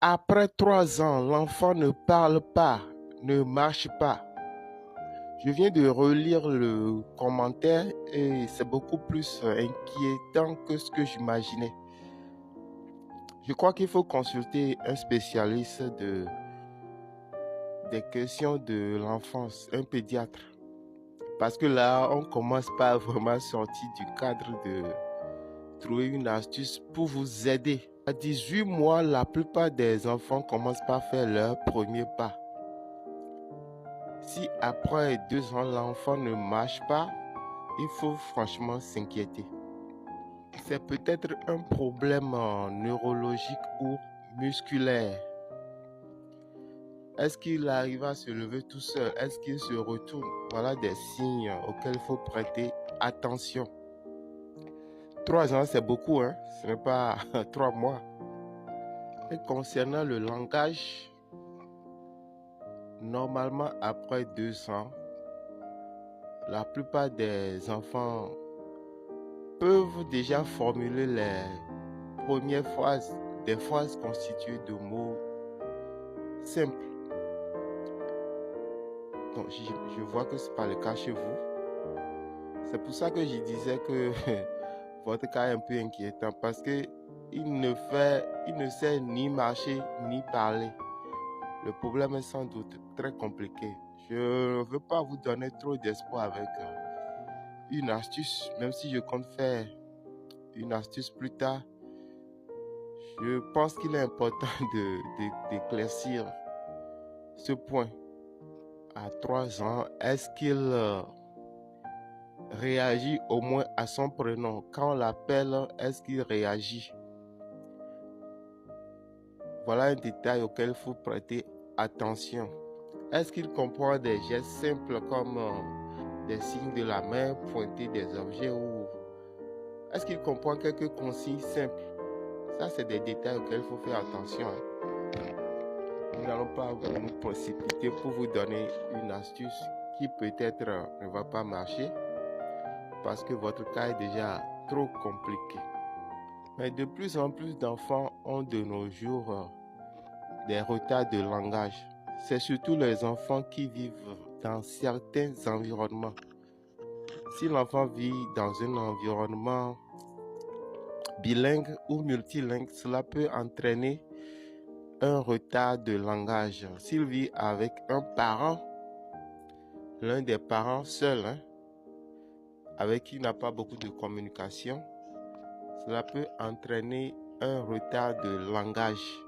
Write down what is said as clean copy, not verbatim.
Après 3 ans, l'enfant ne parle pas, ne marche pas. Je viens de relire le commentaire et c'est beaucoup plus inquiétant que ce que j'imaginais. Je crois qu'il faut consulter un spécialiste des questions de l'enfance, un pédiatre. Parce que là, on commence pas vraiment sortir du cadre de trouver une astuce pour vous aider. À 18 mois, la plupart des enfants commencent par faire leur premier pas. Si après 2 ans, l'enfant ne marche pas, il faut franchement s'inquiéter. C'est peut-être un problème neurologique ou musculaire. Est-ce qu'il arrive à se lever tout seul? Est-ce qu'il se retourne? Voilà des signes auxquels il faut prêter attention. 3 ans, c'est beaucoup, hein? Ce n'est pas 3 mois. Et concernant le langage, normalement, après 2 ans, la plupart des enfants peuvent déjà formuler les premières phrases, des phrases constituées de mots simples. Donc, je vois que ce n'est pas le cas chez vous. C'est pour ça que je disais que votre cas est un peu inquiétant parce qu'il ne sait ni marcher ni parler. Le problème est sans doute très compliqué. Je ne veux pas vous donner trop d'espoir avec une astuce, même si je compte faire une astuce plus tard. Je pense qu'il est important d'éclaircir ce point. À 3 ans, est-ce qu'il réagit au moins à son prénom? Quand on l'appelle, est-ce qu'il réagit? Voilà un détail auquel il faut prêter attention. Est-ce qu'il comprend des gestes simples comme des signes de la main, pointer des objets ou est-ce qu'il comprend quelques consignes simples? Ça, c'est des détails auxquels il faut faire attention. Nous n'allons pas nous précipiter pour vous donner une astuce qui peut-être ne va pas marcher parce que votre cas est déjà trop compliqué. Mais de plus en plus d'enfants ont de nos jours des retards de langage. C'est surtout les enfants qui vivent dans certains environnements. Si l'enfant vit dans un environnement bilingue ou multilingue, cela peut entraîner un retard de langage. S'il vit avec un parent, l'un des parents seul, avec qui il n'a pas beaucoup de communication, cela peut entraîner un retard de langage.